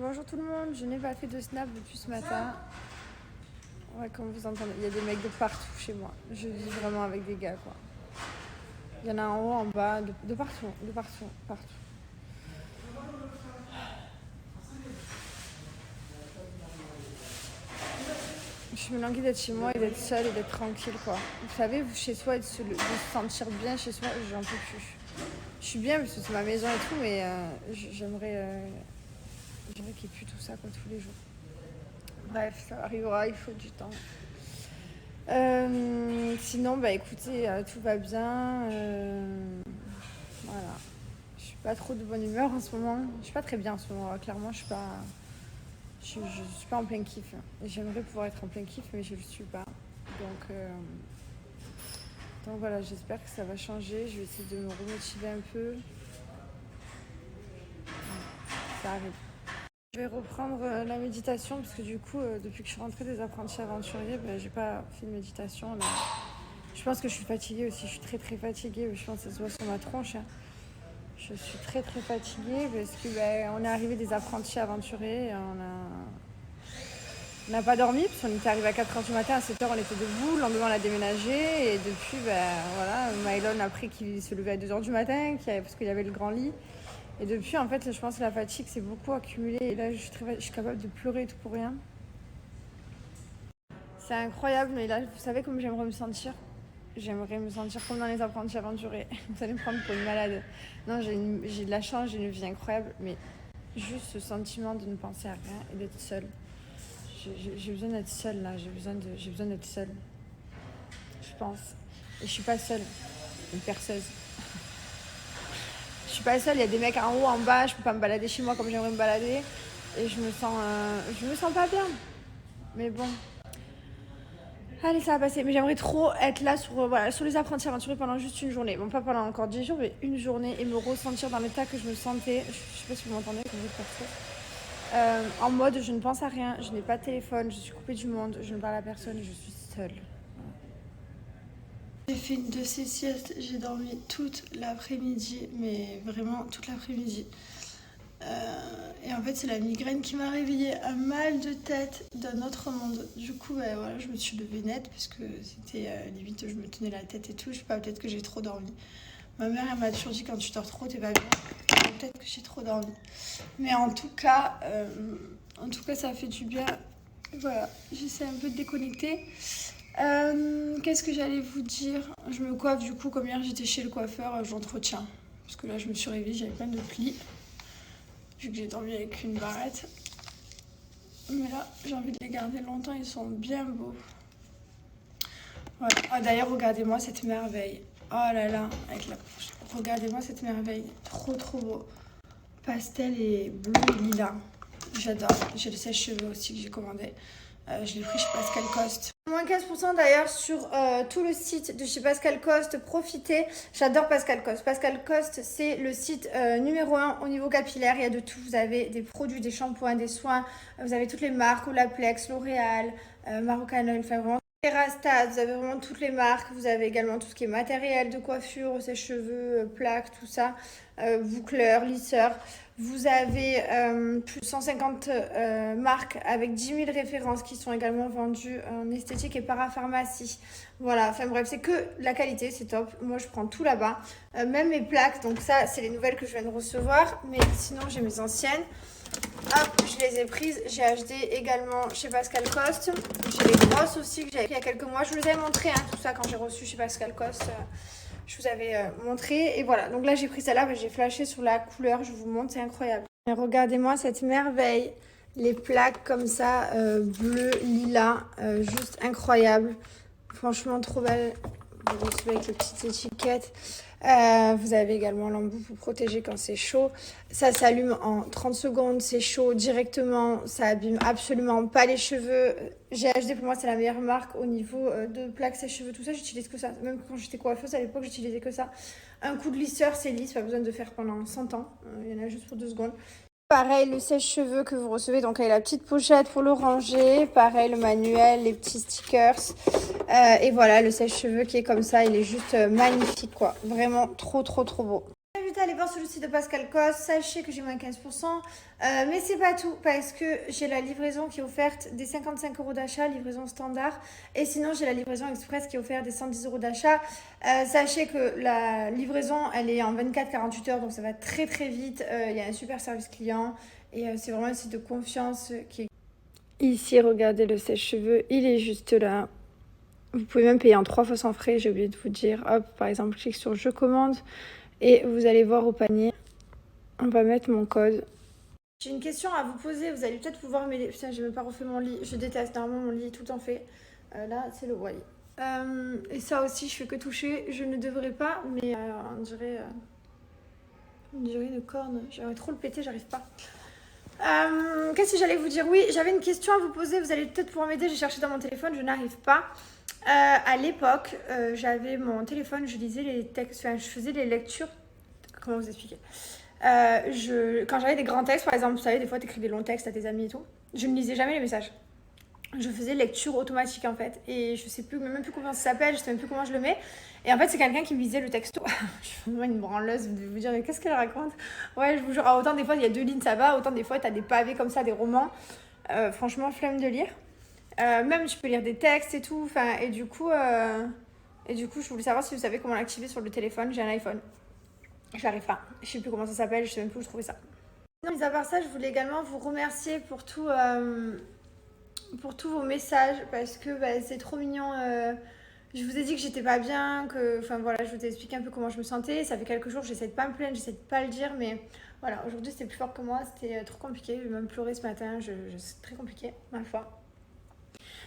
Bonjour tout le monde, je n'ai pas fait de snap depuis ce matin. Ouais, comme vous entendez, il y a des mecs de partout chez moi. Je vis vraiment avec des gars, quoi. Il y en a en haut, en bas, de partout, partout. Je suis languie d'être chez moi et d'être seule et d'être tranquille, quoi. Vous savez, vous chez soi, de se sentir bien chez soi, j'en peux plus. Je suis bien parce que c'est ma maison et tout, mais j'aimerais qu'il n'y ait plus tout ça, quoi, tous les jours. Bref, ça arrivera, il faut du temps. Sinon, bah écoutez, tout va bien. Voilà. Je suis pas trop de bonne humeur en ce moment. Je suis pas très bien en ce moment. Clairement, je suis pas. Je suis pas en plein kiff. J'aimerais pouvoir être en plein kiff, mais je le suis pas. Donc voilà, j'espère que ça va changer. Je vais essayer de me remotiver un peu. Ça arrive. Je vais reprendre la méditation parce que du coup, depuis que je suis rentrée des apprentis aventuriers, j'ai pas fait de méditation. Là. Je pense que je suis fatiguée aussi. Je suis très très fatiguée. Je pense que ça se voit sur ma tronche. Hein. Je suis très très fatiguée parce que on est arrivé des apprentis aventuriers. On n'a pas dormi parce qu'on était arrivé à 4h du matin. À 7h, on était debout. Le lendemain, on a déménagé. Et depuis, voilà, Mylon a appris qu'il se levait à 2h du matin parce qu'il y avait le grand lit. Et depuis, en fait, je pense que la fatigue s'est beaucoup accumulée. Et là, je suis capable de pleurer et tout pour rien. C'est incroyable, mais là, vous savez comment j'aimerais me sentir? J'aimerais me sentir comme dans les apprentis aventuriers. Vous allez me prendre pour une malade. Non, j'ai de la chance, j'ai une vie incroyable, mais juste ce sentiment de ne penser à rien et d'être seule. J'ai besoin d'être seule, là. J'ai besoin d'être seule. Je pense. Et je suis pas seule. Une perceuse. Je suis pas seule, il y a des mecs en haut, en bas, je peux pas me balader chez moi comme j'aimerais me balader. Et je me sens pas bien. Mais bon. Allez, ça va passer. Mais j'aimerais trop être là sur les apprentis aventuriers pendant juste une journée. Bon, pas pendant encore 10 jours, mais une journée et me ressentir dans l'état que je me sentais. Je sais pas si vous m'entendez, comme vous percez. En mode, je ne pense à rien, je n'ai pas de téléphone, je suis coupée du monde, je ne parle à personne, je suis seule. J'ai fait une de ces siestes, j'ai dormi toute l'après-midi, mais vraiment toute l'après-midi. Et en fait, c'est la migraine qui m'a réveillée, un mal de tête d'un autre monde. Du coup, voilà, je me suis levée net parce que c'était limite, je me tenais la tête et tout. Je sais pas, peut-être que j'ai trop dormi. Ma mère, elle m'a toujours dit quand tu dors trop, t'es pas bien. Peut-être que j'ai trop dormi. Mais en tout cas, ça fait du bien. Voilà, j'essaie un peu de déconnecter. Qu'est-ce que j'allais vous dire? Je me coiffe du coup, comme hier j'étais chez le coiffeur, j'entretiens. Parce que là, je me suis réveillée, j'avais plein de plis. Vu que j'ai dormi avec une barrette. Mais là, j'ai envie de les garder longtemps, ils sont bien beaux. Voilà. Ah, d'ailleurs, regardez-moi cette merveille. Oh là là, avec la couche. Regardez-moi cette merveille. Trop trop beau. Pastel et bleu et lilas. J'adore. J'ai le sèche-cheveux aussi que j'ai commandé. Je l'ai pris chez Pascal Coste. Moins 15% d'ailleurs sur tout le site de chez Pascal Coste. Profitez. J'adore Pascal Coste. Pascal Coste, c'est le site numéro 1 au niveau capillaire. Il y a de tout. Vous avez des produits, des shampoings, des soins. Vous avez toutes les marques. Olaplex, L'Oréal, Marocain Oil. Enfin, vraiment. Rasta, vous avez vraiment toutes les marques. Vous avez également tout ce qui est matériel de coiffure, sèche-cheveux, plaques, tout ça. Boucleurs, lisseurs. Vous avez plus de 150 marques avec 10 000 références qui sont également vendues en esthétique et parapharmacie. Voilà, enfin bref, c'est que la qualité, c'est top. Moi, je prends tout là-bas. Même mes plaques, donc ça, c'est les nouvelles que je viens de recevoir. Mais sinon, j'ai mes anciennes. Hop, je les ai prises. J'ai acheté également chez Pascal Coste. J'ai les grosses aussi que j'avais pris il y a quelques mois. Je vous les avais montré, tout ça, quand j'ai reçu chez Pascal Coste. Je vous avais montré. Et voilà, donc là, j'ai pris celle-là. J'ai flashé sur la couleur. Je vous montre, c'est incroyable. Et regardez-moi cette merveille. Les plaques comme ça, bleu, lilas. Juste incroyable. Franchement, trop belle. Vous recevez avec les petites étiquettes. Vous avez également l'embout pour protéger quand c'est chaud. Ça s'allume en 30 secondes, c'est chaud directement, ça abîme absolument pas les cheveux. GHD pour moi c'est la meilleure marque au niveau de plaques sèche-cheveux, tout ça, j'utilise que ça. Même quand j'étais coiffeuse à l'époque, j'utilisais que ça. Un coup de lisseur, c'est lisse, pas besoin de faire pendant 100 ans. Il y en a juste pour 2 secondes. Pareil, le sèche-cheveux que vous recevez, donc avec la petite pochette pour le ranger. Pareil, le manuel, les petits stickers. Et voilà, le sèche-cheveux qui est comme ça, il est juste magnifique, quoi. Vraiment trop, trop, trop beau. inviter à aller voir sur le site de Pascal Cos. Sachez que j'ai moins 15%. Mais c'est pas tout, parce que j'ai la livraison qui est offerte des 55 € d'achat, livraison standard. Et sinon, j'ai la livraison express qui est offerte des 110 € d'achat. Sachez que la livraison, elle est en 24-48 heures, donc ça va très très vite. Il y a un super service client. Et c'est vraiment un site de confiance qui est... Ici, regardez le sèche-cheveux, il est juste là. Vous pouvez même payer en 3 fois sans frais, j'ai oublié de vous dire. Hop, par exemple, je clique sur je commande et vous allez voir au panier. On va mettre mon code. J'ai une question à vous poser, vous allez peut-être pouvoir m'aider. Putain, j'ai même pas refait mon lit, je déteste, normalement mon lit est tout le temps fait. Là, c'est le voilier. Et ça aussi, je fais que toucher, je ne devrais pas, mais on dirait une corne. J'aimerais trop le péter, j'arrive pas. Qu'est-ce que j'allais vous dire? Oui, j'avais une question à vous poser, vous allez peut-être pouvoir m'aider, j'ai cherché dans mon téléphone, je n'arrive pas. À l'époque, j'avais mon téléphone, je lisais les textes, enfin je faisais les lectures. Comment vous expliquer? Quand j'avais des grands textes, par exemple, vous savez, des fois tu écris des longs textes à tes amis et tout, je ne lisais jamais les messages. Je faisais lecture automatique en fait, et je sais plus, même plus comment ça s'appelle, je sais même plus comment je le mets. Et en fait, c'est quelqu'un qui me lisait le texto. Je suis vraiment une branleuse de vous dire, mais qu'est-ce qu'elle raconte? Ouais, je vous jure, autant des fois il y a 2 lignes, ça va, autant des fois t'as des pavés comme ça, des romans. Franchement, flemme de lire. Même je peux lire des textes et tout, enfin, et du coup, je voulais savoir si vous savez comment l'activer sur le téléphone. J'ai un iPhone, je n'arrive pas, je sais plus comment ça s'appelle, je sais même plus où trouver ça. Non, mis à part ça, je voulais également vous remercier pour tous vos messages, parce que c'est trop mignon. Je vous ai dit que j'étais pas bien, enfin voilà, je vous ai expliqué un peu comment je me sentais. Ça fait quelques jours, j'essaie de pas me plaindre, j'essaie de pas le dire, mais voilà, aujourd'hui c'était plus fort que moi, c'était trop compliqué. J'ai même pleuré ce matin, c'est très compliqué, ma foi.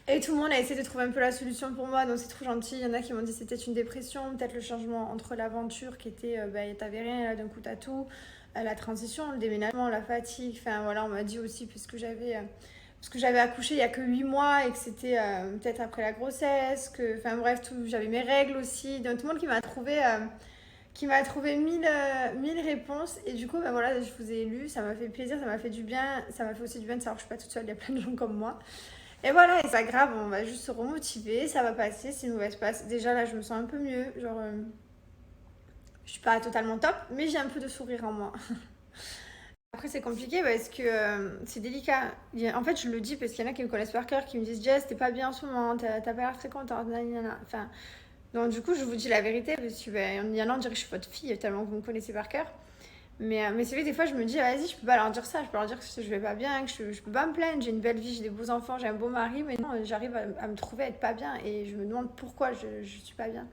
Et tout le monde a essayé de trouver un peu la solution pour moi, donc c'est trop gentil. Il y en a qui m'ont dit que c'était une dépression, peut-être le changement entre l'aventure qui était, t'avais rien, là d'un coup t'as tout, la transition, le déménagement, la fatigue, enfin voilà, on m'a dit aussi, parce que j'avais accouché il y a que 8 mois et que c'était peut-être après la grossesse, enfin bref, j'avais mes règles aussi, donc tout le monde qui m'a trouvé mille réponses, et du coup voilà, je vous ai lu, ça m'a fait plaisir, ça m'a fait du bien, ça m'a fait aussi du bien de savoir que je suis pas toute seule, il y a plein de gens comme moi. Et voilà, et c'est pas grave, on va juste se remotiver, ça va passer, c'est une mauvaise passe. Déjà là, je me sens un peu mieux, genre, je suis pas totalement top, mais j'ai un peu de sourire en moi. Après, c'est compliqué parce que c'est délicat. En fait, je le dis parce qu'il y en a qui me connaissent par cœur, qui me disent Jess, t'es pas bien en ce moment, t'as pas l'air très contente, nanana. Enfin, donc du coup, je vous dis la vérité parce que il y en a, on dirait que je suis votre fille tellement que vous me connaissez par cœur. Mais c'est vrai, des fois, je me dis, vas-y, je peux pas leur dire ça, je peux leur dire que je vais pas bien, que je peux pas me plaindre, j'ai une belle vie, j'ai des beaux enfants, j'ai un beau mari, mais non, j'arrive à me trouver à être pas bien et je me demande pourquoi je suis pas bien.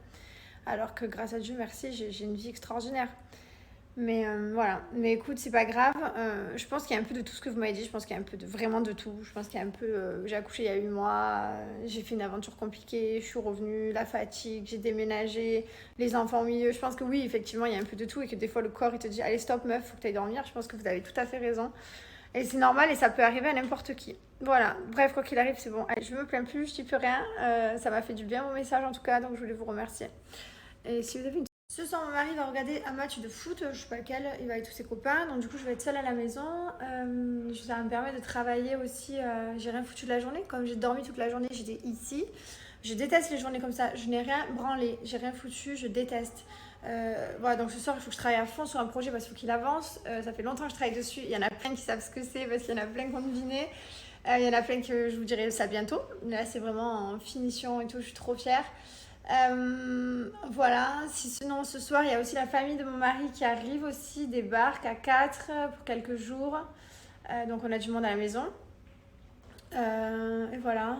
Alors que grâce à Dieu, merci, j'ai une vie extraordinaire. Mais voilà, mais écoute, c'est pas grave. Je pense qu'il y a un peu de tout ce que vous m'avez dit. Je pense qu'il y a un peu vraiment de tout. Je pense qu'il y a un peu. J'ai accouché il y a 8 mois. J'ai fait une aventure compliquée. Je suis revenue. La fatigue. J'ai déménagé. Les enfants au milieu. Je pense que oui, effectivement, il y a un peu de tout. Et que des fois, le corps, il te dit allez, stop, meuf, faut que tu ailles dormir. Je pense que vous avez tout à fait raison. Et c'est normal et ça peut arriver à n'importe qui. Voilà. Bref, quoi qu'il arrive, c'est bon. Allez, je me plains plus. Je dis plus rien. Ça m'a fait du bien, mon message, en tout cas. Donc, je voulais vous remercier. Et si vous avez une... Ce soir, mon mari va regarder un match de foot, je sais pas lequel, il va avec tous ses copains, donc du coup je vais être seule à la maison. Ça me permet de travailler aussi, j'ai rien foutu de la journée, comme j'ai dormi toute la journée, j'étais ici. Je déteste les journées comme ça, je n'ai rien branlé, j'ai rien foutu, je déteste. Voilà, donc ce soir il faut que je travaille à fond sur un projet parce qu'il faut qu'il avance. Ça fait longtemps que je travaille dessus, il y en a plein qui savent ce que c'est parce qu'il y en a plein qui ont deviné. Il y en a plein que je vous dirai ça bientôt. Là c'est vraiment en finition et tout, je suis trop fière. Voilà, sinon ce soir il y a aussi la famille de mon mari qui arrive aussi, débarque à 4 pour quelques jours, donc on a du monde à la maison, et voilà,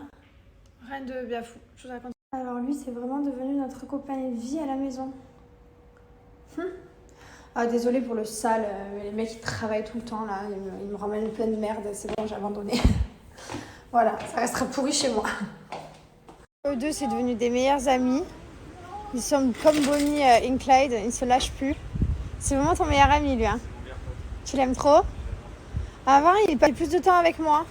rien de bien fou, je vous raconte. Alors lui c'est vraiment devenu notre copain de vie à la maison. Ah désolée pour le sale, les mecs ils travaillent tout le temps là, ils me ramènent plein de merde, c'est bon, j'ai abandonné. Voilà, ça restera pourri chez moi. Eux deux, c'est devenu des meilleurs amis. Ils sont comme Bonnie et Clyde, ils ne se lâchent plus. C'est vraiment ton meilleur ami, lui. Hein. Tu l'aimes trop? Avant, il passe plus de temps avec moi.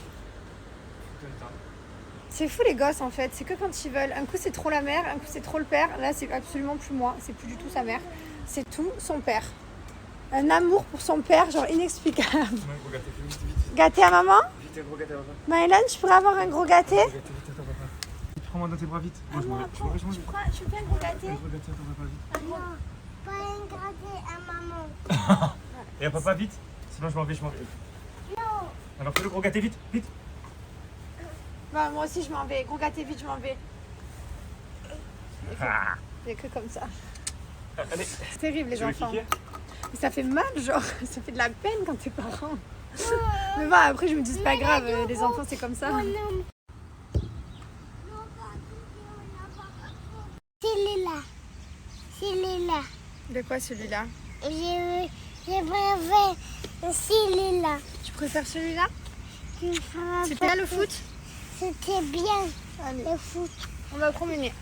C'est fou les gosses en fait, c'est que quand ils veulent. Un coup c'est trop la mère, un coup c'est trop le père. Là c'est absolument plus moi, c'est plus du tout sa mère. C'est tout son père. Un amour pour son père, genre inexplicable. Gâté à maman? Vite, gros gâté à papa. Maëlan, tu pourrais avoir un gros gâté? Prends-moi dans tes bras vite. Tu fais un gros gâté? Un gros gâté à ton papa vite. Pas regarder à maman. Et à papa, vite. Sinon, je m'en vais. Non. Alors, fais le gros gâté, vite, vite. Bah, moi aussi, je m'en vais. Gros gâté, vite, je m'en vais. Ah. Il n'y a que comme ça. Allez, C'est terrible, les tu veux enfants. cliquer? Mais ça fait mal, genre. Ça fait de la peine quand t'es parent. Mais bon, après, je me dis, c'est pas grave. Les enfants, c'est comme ça. Celui-là. Celui-là. De quoi, celui-là? Je préfère celui-là. Tu préfères celui-là? Je préfère- C'était là, le foot? C'était bien, Allez, le foot. on va promener.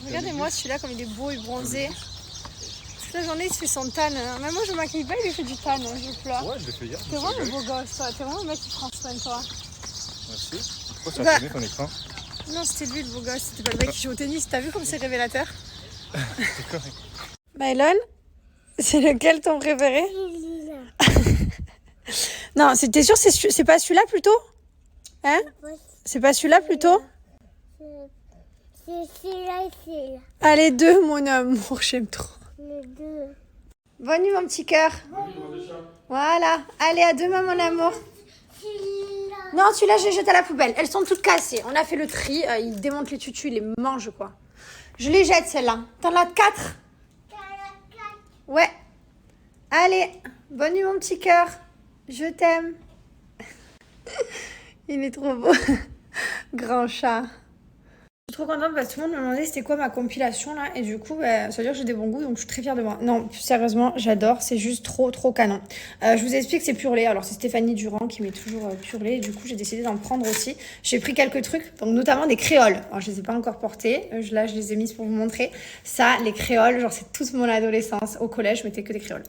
Regardez-moi celui-là, comme il est beau et bronzé. Toute la journée, il se fait son tan. Même moi, je me maquille pas, il lui fait du tan. Je pleure. Ouais, je l'ai fait hier. T'es vraiment un beau gosse, toi. T'es vraiment un mec qui prend soin de toi. Merci. Pourquoi ça Bah. a filmé ton écran? Non, c'était lui le beau gosse. C'était pas le mec qui joue au tennis. T'as vu comme c'est révélateur? C'est correct. Mylon, c'est lequel ton préféré? Celui-là. Non, t'es sûr c'est pas celui-là plutôt? Hein? C'est pas celui-là plutôt? C'est celui-là et celui-là. Allez, deux, mon amour, j'aime trop. Les deux. Bonne nuit, mon petit cœur. Voilà. Allez, à demain, mon amour. Celui-là. Non, celui-là, je les jette à la poubelle. Elles sont toutes cassées. On a fait le tri. Ils démontent les tutus, ils les mangent, quoi. Je les jette, celles-là. T'en as 4? Ouais. Allez, bonne nuit, mon petit cœur. Je t'aime. Il est trop beau. Grand chat. Je suis trop contente parce que tout le monde me demandait c'était quoi ma compilation là. Et du coup, ça veut dire que j'ai des bons goûts, donc je suis très fière de moi. Non, sérieusement, j'adore. C'est juste trop canon. Je vous explique, c'est Purlé. Alors, c'est Stéphanie Durand qui met toujours Purlé. Et du coup, j'ai décidé d'en prendre aussi. J'ai pris quelques trucs, donc notamment des créoles. Alors, je les ai pas encore portés. Là, je les ai mises pour vous montrer. Ça, les créoles, genre, c'est toute mon adolescence. Au collège, je mettais que des créoles.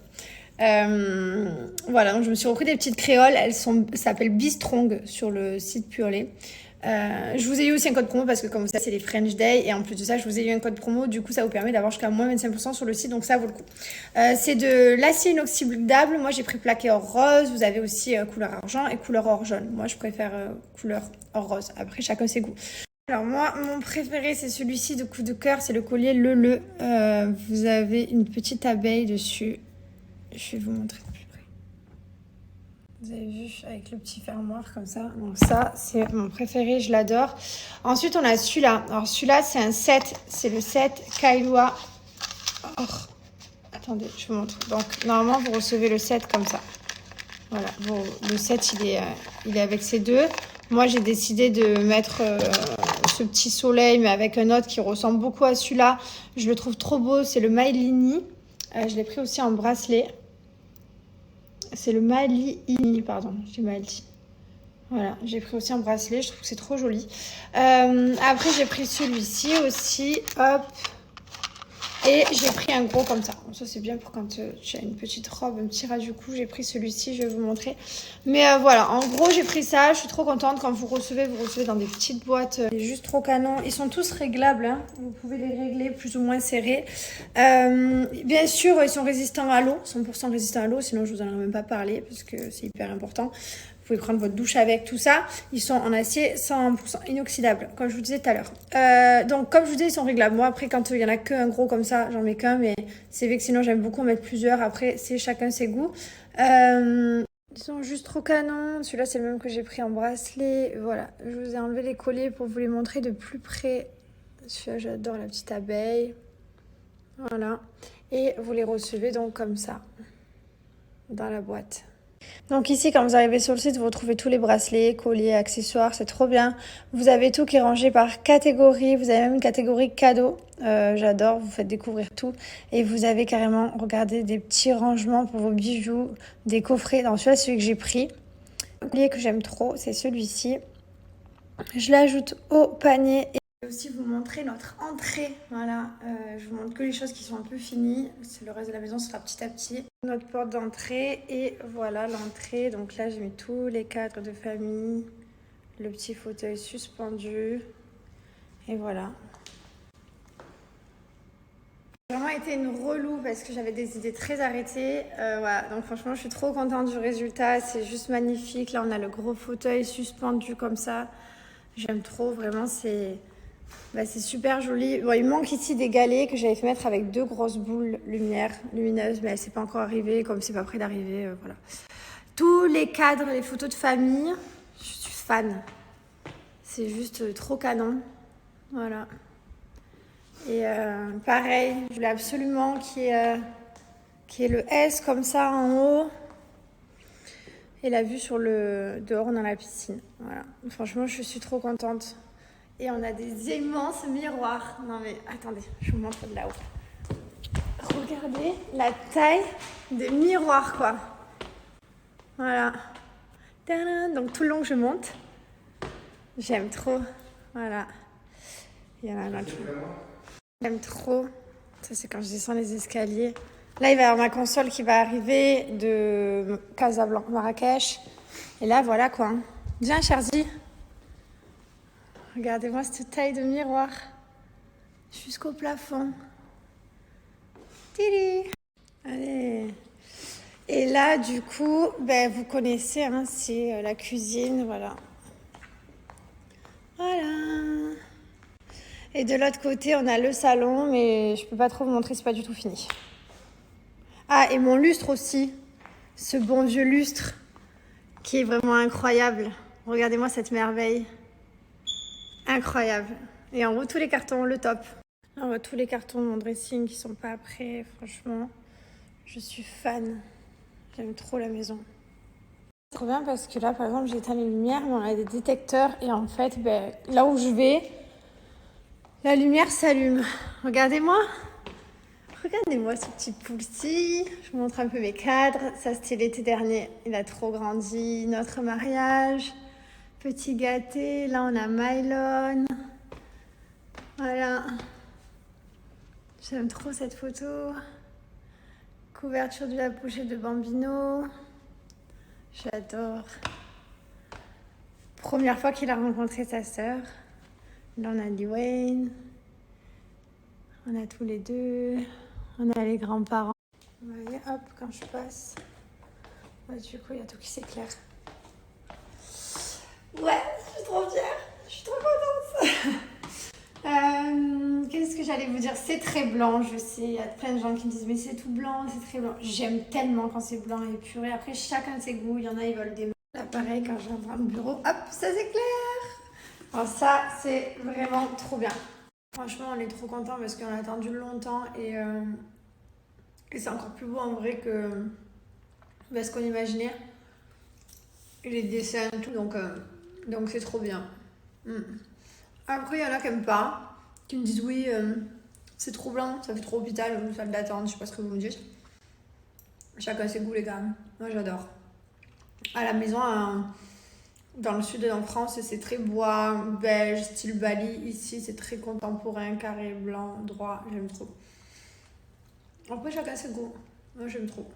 Voilà, donc je me suis repris des petites créoles. Ça s'appelle Bistrong sur le site Purlé. Je vous ai eu aussi un code promo parce que comme ça c'est les French Day et en plus de ça je vous ai eu un code promo, du coup ça vous permet d'avoir jusqu'à moins 25% sur le site, donc ça vaut le coup. C'est de l'acier inoxydable. Moi j'ai pris plaqué or rose. Vous avez aussi couleur argent et couleur or jaune. Moi je préfère couleur or rose, après chacun ses goûts. Alors moi mon préféré c'est celui-ci de coup de cœur, c'est le collier Le. Vous avez une petite abeille dessus. Je vais vous montrer de plus près. Vous avez vu avec le petit fermoir comme ça. Donc ça, c'est mon préféré, je l'adore. Ensuite, on a celui-là. Alors celui-là, c'est un set. C'est le set Kailua. Oh. Attendez, je vous montre. Donc normalement, vous recevez le set comme ça. Voilà. Le set, il est avec ces deux. Moi, j'ai décidé de mettre ce petit soleil, mais avec un autre qui ressemble beaucoup à celui-là. Je le trouve trop beau. C'est le Mylini. Je l'ai pris aussi en bracelet. C'est le Mali-ini, pardon, j'ai mal dit. Voilà, j'ai pris aussi un bracelet, je trouve que c'est trop joli. Après, j'ai pris celui-ci aussi, hop. Et j'ai pris un gros comme ça. Bon, ça, c'est bien pour quand tu as une petite robe, un petit ras du cou. J'ai pris celui-ci, je vais vous montrer. Mais voilà, en gros, j'ai pris ça. Je suis trop contente. Quand vous recevez dans des petites boîtes. C'est juste trop canon. Ils sont tous réglables, hein. Vous pouvez les régler plus ou moins serrés. Bien sûr, ils sont résistants à l'eau. 100% résistants à l'eau, sinon je vous en aurais même pas parlé parce que c'est hyper important. Vous pouvez prendre votre douche avec, tout ça. Ils sont en acier 100% inoxydable, comme je vous disais tout à l'heure. Donc, comme je vous disais, ils sont réglables. Moi, après, quand il y en a qu'un gros comme ça, j'en mets qu'un. Mais c'est vrai que sinon, j'aime beaucoup en mettre plusieurs. Après, c'est chacun ses goûts. Ils sont juste trop canons. Celui-là, c'est le même que j'ai pris en bracelet. Voilà, je vous ai enlevé les colliers pour vous les montrer de plus près. Celui-là, j'adore la petite abeille. Voilà. Et vous les recevez donc comme ça, dans la boîte. Donc ici, quand vous arrivez sur le site, vous retrouvez tous les bracelets, colliers, accessoires, c'est trop bien. Vous avez tout qui est rangé par catégorie, vous avez même une catégorie cadeaux. J'adore, vous faites découvrir tout. Et vous avez carrément, regardez, des petits rangements pour vos bijoux, des coffrets. Dans celui-là, celui que j'ai pris. Le collier que j'aime trop, c'est celui-ci. Je l'ajoute au panier. Je vais aussi vous montrer notre entrée. Voilà, je vous montre que les choses qui sont un peu finies. Le reste de la maison sera petit à petit. Notre porte d'entrée et voilà l'entrée. Donc là, j'ai mis tous les cadres de famille, le petit fauteuil suspendu et voilà. J'ai vraiment été une relou parce que j'avais des idées très arrêtées. Voilà, donc franchement, je suis trop contente du résultat. C'est juste magnifique. Là, on a le gros fauteuil suspendu comme ça. J'aime trop, vraiment, c'est... Bah, c'est super joli. Bon, il manque ici des galets que j'avais fait mettre avec 2 grosses boules lumineuses, mais elle s'est pas encore arrivée, comme c'est pas près d'arriver, voilà. Tous les cadres, les photos de famille, je suis fan. C'est juste trop canon. Voilà. Et pareil, je voulais absolument qu'il y ait le S comme ça en haut. Et la vue sur le dehors dans la piscine. Voilà. Franchement, je suis trop contente. Et on a des immenses miroirs. Non mais attendez, je vous montre de là-haut. Regardez la taille des miroirs, quoi. Voilà. Tadam. Donc tout le long que je monte, j'aime trop. Voilà. Il y en a un autre. J'aime trop. Ça, c'est quand je descends les escaliers. Là, il va y avoir ma console qui va arriver de Casablanca, Marrakech. Et là, voilà quoi. Viens, Charlie. Regardez-moi cette taille de miroir. Jusqu'au plafond. Tili. Allez. Et là, du coup, ben, vous connaissez, hein, c'est la cuisine, voilà. Voilà. Et de l'autre côté, on a le salon, mais je peux pas trop vous montrer, c'est pas du tout fini. Ah, et mon lustre aussi. Ce bon vieux lustre qui est vraiment incroyable. Regardez-moi cette merveille. Incroyable. Et en haut, tous les cartons, le top. Là, on voit tous les cartons de mon dressing qui sont pas prêts. Franchement, je suis fan. J'aime trop la maison. C'est trop bien parce que là, par exemple, j'éteins les lumières, mais on a des détecteurs. Et en fait, ben, là où je vais, la lumière s'allume. Regardez-moi. Regardez-moi ce petit poule-ci. Je vous montre un peu mes cadres. Ça, c'était l'été dernier. Il a trop grandi. Notre mariage. Petit gâté. Là, on a Mylon. Voilà. J'aime trop cette photo. Couverture de la pochette de Bambino. J'adore. Première fois qu'il a rencontré sa sœur. Là, on a Dwayne. On a tous les deux. On a les grands-parents. Vous voyez, hop, quand je passe, bah, du coup, il y a tout qui s'éclaire. Ouais, je suis trop fière. Je suis trop contente. Qu'est-ce que j'allais vous dire? C'est très blanc, je sais. Il y a plein de gens qui me disent, mais c'est tout blanc, c'est très blanc. J'aime tellement quand c'est blanc et épuré. Après, chacun de ses goûts. Il y en a, ils veulent des... Là, pareil, quand j'entre dans le bureau, hop, ça s'éclaire. Alors ça, c'est vraiment trop bien. Franchement, on est trop contents parce qu'on a attendu longtemps et c'est encore plus beau en vrai que ce qu'on imaginait. Et les dessins et tout, donc c'est trop bien. Après, il y en a qui n'aiment pas, qui me disent oui, c'est trop blanc, ça fait trop hôpital, une salle d'attente, je sais pas ce que vous me dites. Chacun ses goûts, les gars. Moi, j'adore. À la maison, dans le sud en France, c'est très bois, beige, style Bali. Ici, c'est très contemporain, carré, blanc, droit. J'aime trop. Après, chacun ses goûts. Moi, j'aime trop.